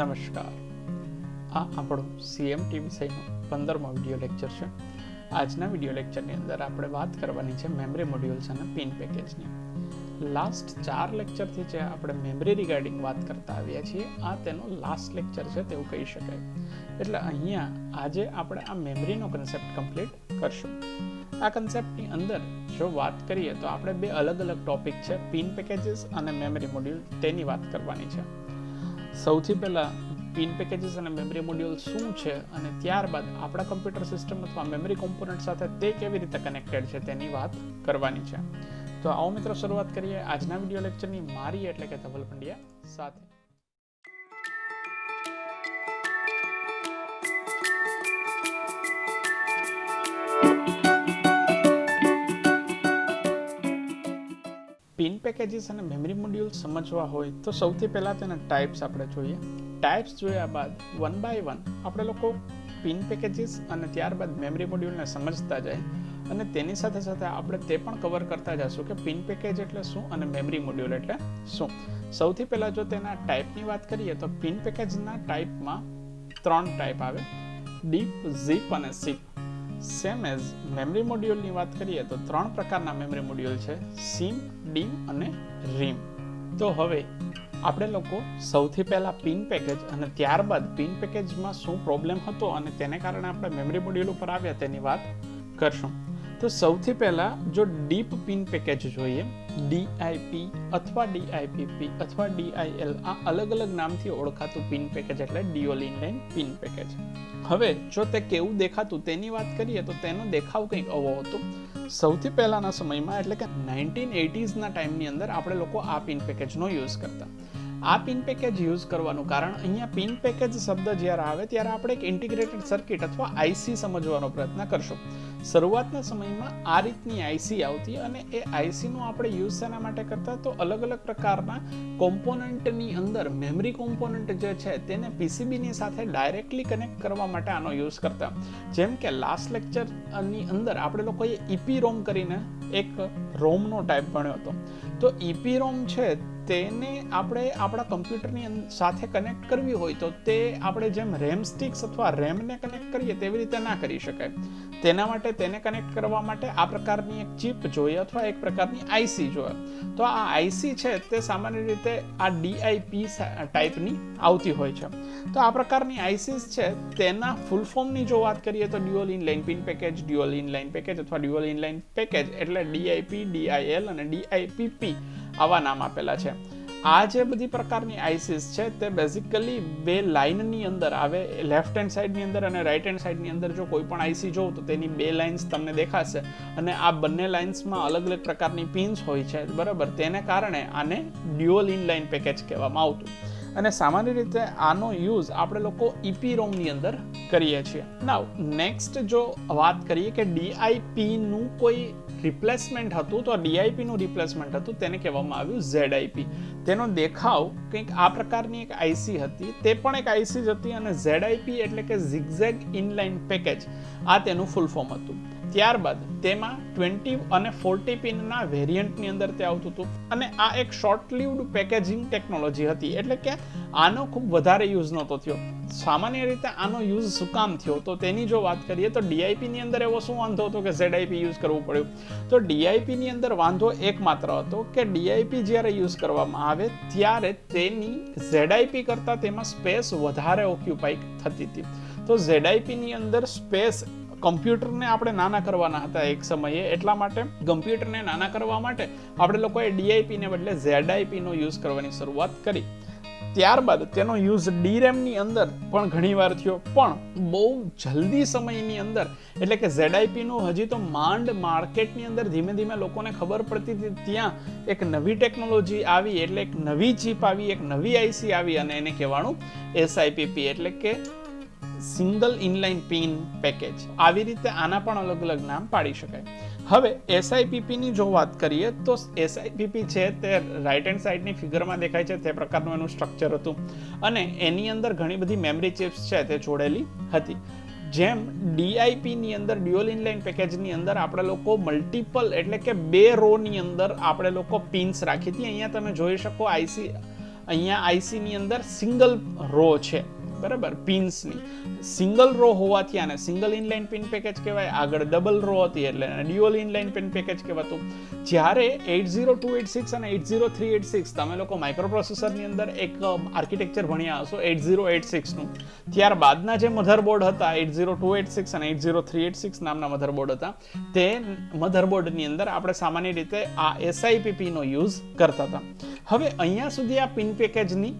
નમસ્કાર. આ આપણો સીએમટી વિષયનો 15મો વિડીયો લેક્ચર છે. આજના વિડીયો લેક્ચરની અંદર આપણે વાત કરવાની છે મેમરી મોડ્યુલ્સ અને પિન પેકેજની. લાસ્ટ 4 લેક્ચરથી જે આપણે મેમરી રિગાર્ડિંગ વાત કરતા આવ્યા છીએ, આ તેનો લાસ્ટ લેક્ચર છે તેવું કહી શકાય. એટલે અહીંયા આજે આપણે આ મેમરીનો કન્સેપ્ટ કમ્પ્લીટ કરશું. આ કન્સેપ્ટની અંદર જો વાત કરીએ તો આપણે બે અલગ અલગ ટોપિક છે, પિન પેકેજીસ અને મેમરી મોડ્યુલ, તેની વાત કરવાની છે. સૌથી પહેલાં પિન પેકેજીસ અને મેમરી મોડ્યુલ શું છે અને ત્યારબાદ આપણા કમ્પ્યુટર સિસ્ટમ અથવા મેમરી કોમ્પોનન્ટ સાથે તે કેવી રીતે કનેક્ટેડ છે તેની વાત કરવાની છે. તો આવો મિત્રો, શરૂઆત કરીએ આજના વિડીયો લેક્ચરની મારી એટલે કે ધવલ પંડ્યા સાથે. પિન પેકેજીસ અને મેમરી મોડ્યુલ સમજવા હોય તો સૌથી પહેલાં તેના ટાઈપ્સ આપણે જોઈએ. ટાઈપ્સ જોયા બાદ વન બાય વન આપણે લોકો પિન પેકેજીસ અને ત્યારબાદ મેમરી મોડ્યુલને સમજતા જાય અને તેની સાથે સાથે આપણે તે પણ કવર કરતા જઈશું કે પિન પેકેજ એટલે શું અને મેમરી મોડ્યુલ એટલે શું. સૌથી પહેલાં જો તેના ટાઈપની વાત કરીએ તો પિન પેકેજના ટાઈપમાં 3 ટાઈપ આવે: ડીપ, ઝીપ અને સીપ. સેમ એઝ મેમરી મોડ્યુલની વાત કરીએ તો 3 પ્રકારના મેમરી મોડ્યુલ છે: સિમ, ડીમ અને રીમ. તો હવે આપણે લોકો સૌથી પહેલા પિન પેકેજ અને ત્યારબાદ પિન પેકેજમાં શું પ્રોબ્લેમ હતો અને તેને કારણે આપણે મેમરી મોડ્યુલ ઉપર આવ્યા તેની વાત કરશું. તો સૌથી પહેલા જો ડીપ પિન પેકેજ જોઈએ, DIP અથવા DIPP અથવા DIL, આ અલગ અલગ નામથી ઓળખાતું પિન પેકેજ એટલે ડ્યુઅલ ઇનલાઇન પિન પેકેજ. હવે જો તે કેવું દેખાતું તેની વાત કરીએ તો તેનો દેખાવ કંઈક આવો હતો. સૌથી પહેલાના સમયમાં એટલે કે 1980sના ટાઈમની અંદર આપણે લોકો આ પિન પેકેજનો યુઝ કરતા. આ પિન પેકેજ યુઝ કરવાનું કારણ, અહીંયા પિન પેકેજ શબ્દ જ્યારે આવે ત્યારે આપણે એક ઇન્ટિગ્રેટેડ સર્કિટ અથવા IC સમજવાનો પ્રયત્ન કરશું. શરૂઆતના સમયમાં આ રીતની IC આવતી અને એ ICનો આપણે યુઝ શેના માટે કરતા તો અલગ અલગ પ્રકારના કોમ્પોનન્ટની અંદર મેમરી કોમ્પોનન્ટ જે છે તેને PCBની સાથે ડાયરેક્ટલી કનેક્ટ કરવા માટે આનો યુઝ કરતા. જેમ કે લાસ્ટ લેક્ચરની અંદર આપણે લોકોએ EPROM કરીને એક રોમનો ટાઈપ ભણ્યો હતો. તો EPROM છે તેને આપણે આપણા કમ્પ્યુટરની સાથે કનેક્ટ કરવી હોય તો તે આપણે જેમ રેમ સ્ટિક્સ અથવા રેમને કનેક્ટ કરીએ તેવી રીતે ના કરી શકાય. તેના માટે તેને કનેક્ટ કરવા માટે આ પ્રકારની એક ચિપ જોઈએ અથવા એક પ્રકારની IC જોઈએ. તો આ IC છે તે સામાન્ય રીતે આ DIP ટાઈપની આવતી હોય છે. તો આ પ્રકારની ICs છે તેના ફૂલ ફોર્મની જો વાત કરીએ તો dual inline pin package, dual inline package અથવા ડ્યુઅલ ઇનલાઇન પેકેજ એટલે DIP, DIL અને DIPP આવા નામ આપેલા છે. આ જે બધી પ્રકારની ICs છે તે બેઝિકલી બે લાઇનની અંદર આવે, લેફ્ટ હેન્ડ સાઈડની અંદર અને રાઈટ હેન્ડ સાઈડની અંદર. જો કોઈ પણ IC જોઉં તો તેની 2 લાઇન્સ તમને દેખાશે અને આ બંને લાઇન્સમાં અલગ અલગ પ્રકારની પિન્સ હોય છે, બરાબર. તેને કારણે આને ડ્યુઅલ ઇનલાઇન પેકેજ કહેવામાં આવતું અને સામાન્ય રીતે આનો યુઝ આપણે લોકો EPROMની અંદર કરીએ છીએ. નાવ નેક્સ્ટ જો વાત કરીએ કે DIPનું કોઈ રિપ્લેસમેન્ટ હતું તો DIPનું રિપ્લેસમેન્ટ હતું, તેને કહેવામાં આવ્યું ZIP. તેનો દેખાવ કંઈક આ પ્રકારની એક IC હતી, તે પણ એક IC જ હતી અને ZIP એટલે કે Zig-Zag ઇનલાઇન પેકેજ આ તેનું ફૂલ ફોર્મ હતું. ત્યારબાદ તેમાં 20 અને 40 પિનના વેરિયન્ટની અંદર તે આવતું હતું અને આ એક શોર્ટ લિવ્ડ પેકેજિંગ ટેકનોલોજી હતી, એટલે કે આનો ખૂબ વધારે યુઝ નહોતો થયો. સામાન્ય રીતે આનો યુઝ શું કામ થયો તો તેની જો વાત કરીએ તો DIPની અંદર એવો શું વાંધો હતો કે ZIP યુઝ કરવું પડ્યું. તો DIPની અંદર વાંધો એકમાત્ર હતો કે DIP જ્યારે યુઝ કરવામાં આવે ત્યારે તેની ZIP કરતાં તેમાં સ્પેસ વધારે ઓક્યુપાઈ થતી હતી. તો ZIPની અંદર સ્પેસ, કમ્પ્યુટરને આપણે નાના કરવાના હતા એક સમયે, એટલા માટે કમ્પ્યુટરને નાના કરવા માટે આપણે લોકોએ DIPને બદલે ZIPનો યુઝ કરવાની શરૂઆત કરી. ત્યારબાદ તેનો યુઝ DRAMની અંદર પણ ઘણીવાર થયો, પણ બહુ જલ્દી સમયની અંદર, એટલે કે ZIPનું હજી તો માંડ માર્કેટની અંદર ધીમે ધીમે લોકોને ખબર પડતી હતી. ત્યાં એક નવી ટેકનોલોજી આવી, એટલે એક નવી ચિપ આવી, એક નવી IC આવી અને એને કહેવાનું SIPP એટલે કે સિંગલ ઇનલાઇન પિન પેકેજ. આવી રીતે આના પણ અલગ અલગ નામ પાડી શકાય. હવે SIPPની જો વાત કરીએ તો SIPP છે તે રાઈટ હેન્ડ સાઈડની ફિગરમાં દેખાય છે તે પ્રકારનું એનું સ્ટ્રક્ચર હતું અને એની અંદર ઘણી બધી મેમરી ચિપ્સ છે તે જોડેલી હતી. જેમ DIPની અંદર ડ્યુઅલ ઇનલાઇન પેકેજની અંદર આપણે લોકો મલ્ટિપલ એટલે કે 2 રોની અંદર આપણે લોકો પિન્સ રાખી હતી. અહીંયા તમે જોઈ શકો IC અહીંયા આઈસીની અંદર સિંગલ રો છે, બરાબર, પિન્સની સિંગલ રો હોવાથી આને સિંગલ ઇનલાઇન પિન પેકેજ કહેવાય. આગળ ડબલ રો હતી એટલે ડ્યુઅલ ઇનલાઇન પિન પેકેજ કહેવાતું. જ્યારે 80286 અને 80386 તમે લોકો માઇક્રોપ્રોસેસરની અંદર એક આર્કિટેક્ચર ભણ્યા હશો 8086નું, ત્યારબાદના જે મધરબોર્ડ હતા 80286 અને 80386 નામના મધરબોર્ડ હતા, તે મધરબોર્ડની અંદર આપણે સામાન્ય રીતે આ SIPP નો યુઝ કરતા હતા. હવે અહીંયા સુધી આ પિન પેકેજની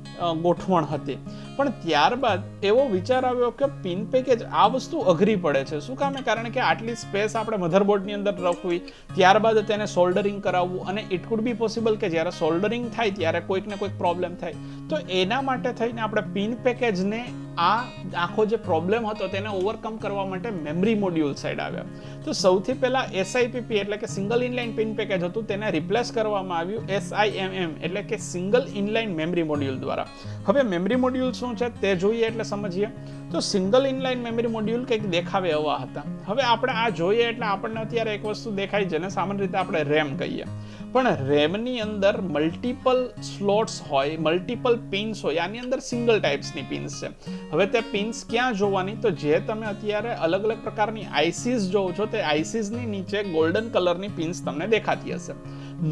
ગોઠવણ હતી, પણ ત્યારબાદ એવો વિચાર આવ્યો કે પિન પેકેજ આ વસ્તુ અઘરી પડે છે. શું કામે? કારણ કે આટલી સ્પેસ આપણે મધરબોર્ડની અંદર રાખવી, ત્યારબાદ તેને સોલ્ડરિંગ કરાવવું, અને ઇટ કુડ બી પોસિબલ કે જ્યારે સોલ્ડરિંગ થાય ત્યારે કોઈક ને કોઈક પ્રોબ્લેમ થાય. તો એના માટે થઈને આપણે પિન પેકેજને આ આખો જે પ્રોબ્લેમ હતો તેને ઓવરકમ કરવા માટે મેમરી મોડ્યુલ સાઈડ આવ્યા. તો સૌથી પહેલા SIPP એટલે કે સિંગલ ઇનલાઇન પિન પેકેજ હતું, તેને રિપ્લેસ કરવામાં આવ્યું SIMM એટલે કે સિંગલ ઇનલાઇન મેમરી મોડ્યુલ દ્વારા. હવે મેમરી મોડ્યુલ શું છે તે જોઈએ એટલે સમજીએ. તો સિંગલ ઇનલાઇન મેમરી મોડ્યુલ કંઈક દેખાવે એવા હતા. હવે આપણે આ જોઈએ એટલે આપણને અત્યારે એક વસ્તુ દેખાય છે ને, સામાન્ય રીતે આપણે રેમ કહીએ, પણ રેમની અંદર મલ્ટિપલ સ્લોટ્સ હોય, મલ્ટિપલ પિન્સ હોય, આની અંદર સિંગલ ટાઈપ્સની પિન્સ છે. હવે તે પિન્સ ક્યાં જોવાની? તો જે તમે અત્યારે અલગ અલગ પ્રકારની આઈસીસ જોવો છો તે આઈસીસની નીચે ગોલ્ડન કલરની પિન્સ તમને દેખાતી હશે.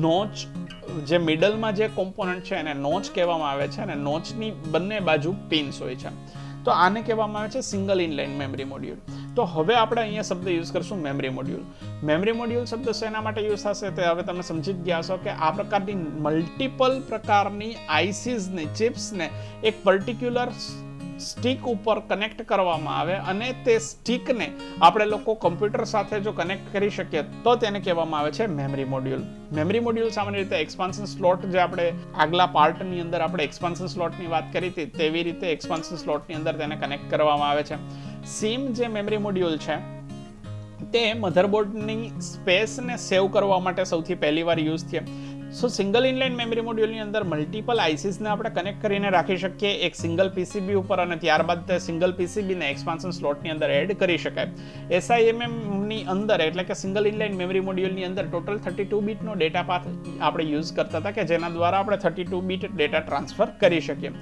નોચ જે મિડલમાં જે કોમ્પોનન્ટ છે એને નોચ કહેવામાં આવે છે, અને નોચની બંને બાજુ પિન્સ હોય છે. તો આને કહેવામાં આવે છે સિંગલ ઇનલાઇન મેમરી મોડ્યુલ. તો હવે આપણે અહીંયા શબ્દ યુઝ કરશું મેમરી મોડ્યુલ. મેમરી મોડ્યુલ શબ્દ શેના માટે યુઝ થશે તે હવે તમે સમજી જ ગયા છો કે આ પ્રકારની મલ્ટિપલ પ્રકારની આઈસીસને, ચિપ્સને એક પર્ટિક્યુલર સ્ટીક ઉપર કનેક્ટ કરવામાં આવે, અને તે સ્ટીકને આપણે લોકો કમ્પ્યુટર સાથે જો કનેક્ટ કરી શકીએ તો તેને કહેવામાં આવે છે મેમરી મોડ્યુલ. મેમરી મોડ્યુલ સામાન્ય રીતે એક્સપાન્શન સ્લોટ, જે આપણે આગલા પાર્ટની અંદર આપણે એક્સપાન્શન સ્લોટની વાત કરી હતી તેવી રીતે એક્સપાન્શન સ્લોટની અંદર તેને કનેક્ટ કરવામાં આવે છે. સિમ જે મેમરી મોડ્યુલ છે તે મધરબોર્ડની સ્પેસને સેવ કરવા માટે સૌથી પહેલી વાર યુઝ થયા. સો સિંગલ ઇનલાઇન મેમરી મોડ્યુલની અંદર મલ્ટિપલ આઈસીસને આપણે કનેક્ટ કરીને રાખી શકીએ એક સિંગલ પીસીબી ઉપર, અને ત્યારબાદ તે સિંગલ પીસીબીને એક્સપાન્શન સ્લોટની અંદર એડ કરી શકાય. SIMMની અંદર એટલે કે સિંગલ ઇનલાઇન મેમરી મોડ્યુલની અંદર ટોટલ 32 બીટનો ડેટા પાથ આપણે યુઝ કરતા હતા, કે જેના દ્વારા આપણે 32 બીટ ડેટા ટ્રાન્સફર કરી શકીએ.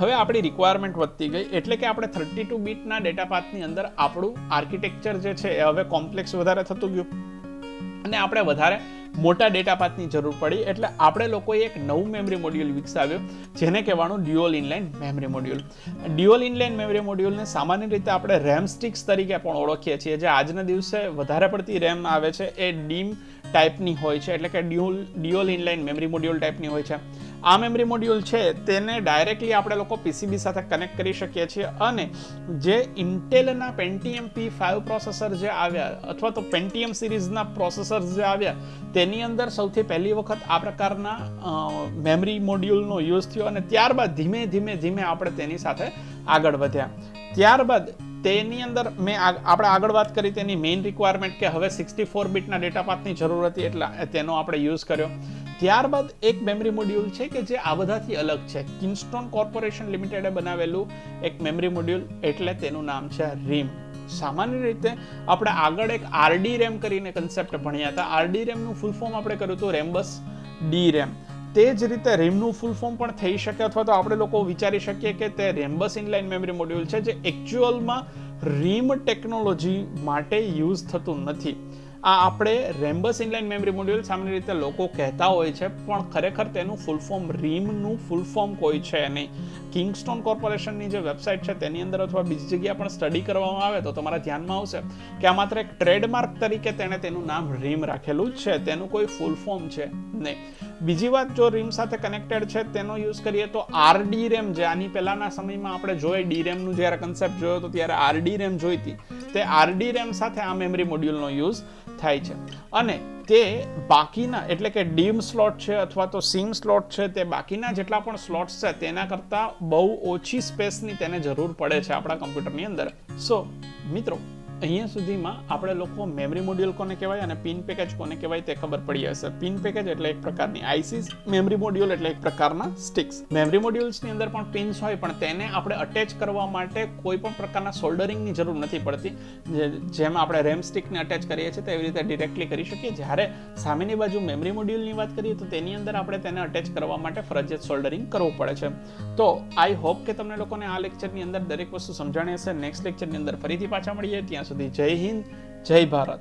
હવે આપણી રિક્વાયરમેન્ટ વધતી ગઈ એટલે કે આપણે 32 બીટના ડેટા પાથની અંદર આપણું આર્કિટેક્ચર જે છે એ હવે કોમ્પ્લેક્સ વધારે થતું ગયું, અને આપણે વધારે મોટા ડેટા પાથની જરૂર પડી. એટલે આપણે લોકોએ એક નવું મેમરી મોડ્યુલ વિકસાવ્યું જેને કહેવાનું dual inline memory module. Dual inline memory મોડ્યુલને સામાન્ય રીતે આપણે રેમ સ્ટિક્સ તરીકે પણ ઓળખીએ છીએ. જે આજના દિવસે વધારે પડતી રેમ આવે છે એ DIMM ટાઈપની હોય છે, એટલે કે ડ્યુઅલ ઇનલાઇન મેમરી મોડ્યુલ ટાઈપની હોય છે. આ મેમરી મોડ્યુલ છે તેને ડાયરેક્ટલી આપણે લોકો પીસીબી સાથે કનેક્ટ કરી શકીએ છીએ, અને જે ઇન્ટેલના પેન્ટિયમ P5 પ્રોસેસર જે આવ્યા અથવા તો પેન્ટિયમ સિરીઝના પ્રોસેસર જે આવ્યા તેની અંદર સૌથી પહેલી વખત આ પ્રકારના મેમરી મોડ્યુલનો યુઝ થયો, અને ત્યારબાદ ધીમે ધીમે આપણે તેની સાથે આગળ વધ્યા. ત્યારબાદ તેની અંદર આપણે આગળ વાત કરી તેની મેઇન રિક્વાયરમેન્ટ કે હવે 64 બીટના ડેટા પાથની જરૂર હતી, એટલે તેનો આપણે યુઝ કર્યો. ત્યારબાદ એક મેમરી મોડ્યુલ છે કે જે આ બધાથી અલગ છે. કિંગસ્ટોન કોર્પોરેશન લિમિટેડે બનાવેલું એક મેમરી મોડ્યુલ, એટલે તેનું નામ છે RIMM. સામાન્ય રીતે આપણે આગળ એક RDRAM કરીને કન્સેપ્ટ ભણ્યા હતા. RDRAMનું ફૂલ ફોર્મ આપણે કર્યું હતું રેમ્બસ DRAM. તે જ રીતે RIMMનું ફૂલ ફોર્મ પણ થઈ શકે, અથવા તો આપણે લોકો વિચારી શકીએ કે તે રેમ્બસ ઇનલાઇન મેમરી મોડ્યુલ છે, જે એકચ્યુઅલમાં RIMM ટેકનોલોજી માટે યુઝ થતું નથી. આ આપણે રેમ્બસ ઇનલાઇન મેમરી મોડ્યુલ સામાન્ય રીતે લોકો કહેતા હોય છે, પણ ખરેખર તેનું ફૂલ ફોર્મ RIMMનું ફૂલ ફોર્મ કોઈ છે નહીં. કિંગસ્ટોન કોર્પોરેશનની જે વેબસાઇટ છે તેની અંદર અથવા બીજી જગ્યાએ પણ સ્ટડી કરવામાં આવે તો તમારા ધ્યાનમાં આવશે કે આ માત્ર એક ટ્રેડમાર્ક તરીકે તેણે તેનું નામ RIMM રાખેલું જ છે, તેનું કોઈ ફૂલ ફોર્મ છે નહીં. બીજી વાત, જો RIMM સાથે કનેક્ટેડ છે તેનો યુઝ કરીએ તો RDRAM, જે આની પહેલાના સમયમાં આપણે જોઈએ DRAMનું જ્યારે કન્સેપ્ટ જોયો તો ત્યારે RDRAM જોઈ હતી, તે RDRAM સાથે આ મેમરી મોડ્યુલનો યુઝ થાય છે. અને તે બાકીના એટલે કે DIMM સ્લોટ છે અથવા તો SIMM સ્લોટ છે, તે બાકીના જેટલા પણ સ્લોટ્સ છે તેના કરતાં બહુ ઓછી સ્પેસની તેને જરૂર પડે છે આપણા કમ્પ્યુટરની અંદર. સો મિત્રો, અહીંયા સુધીમાં આપણે લોકો મેમરી મોડ્યુલ કોને કહેવાય અને પિન પેકેજ કોને કહેવાય તે ખબર પડી હશે. પિન પેકેજ એટલે એક પ્રકારની આઈસીસ, મેમરી મોડ્યુલ એટલે એક પ્રકારના સ્ટિક્સ. મેમરી મોડ્યુલ્સની અંદર પણ પિન્સ હોય, પણ તેને આપણે અટેચ કરવા માટે કોઈ પણ પ્રકારના સોલ્ડરિંગની જરૂર નથી પડતી. જેમ આપણે રેમ સ્ટિકને અટેચ કરીએ છીએ તેવી રીતે ડિરેક્ટલી કરી શકીએ. જ્યારે સામેની બાજુ મેમરી મોડ્યુલની વાત કરીએ તો તેની અંદર આપણે તેને અટેચ કરવા માટે ફરજિયાત સોલ્ડરિંગ કરવું પડે છે. તો આઈ હોપ કે તમને લોકોને આ લેક્ચરની અંદર દરેક વસ્તુ સમજાણી હશે. નેક્સ્ટ લેક્ચરની અંદર ફરીથી પાછા મળીએ. ત્યાં સુધી જય હિન્દ, જય ભારત.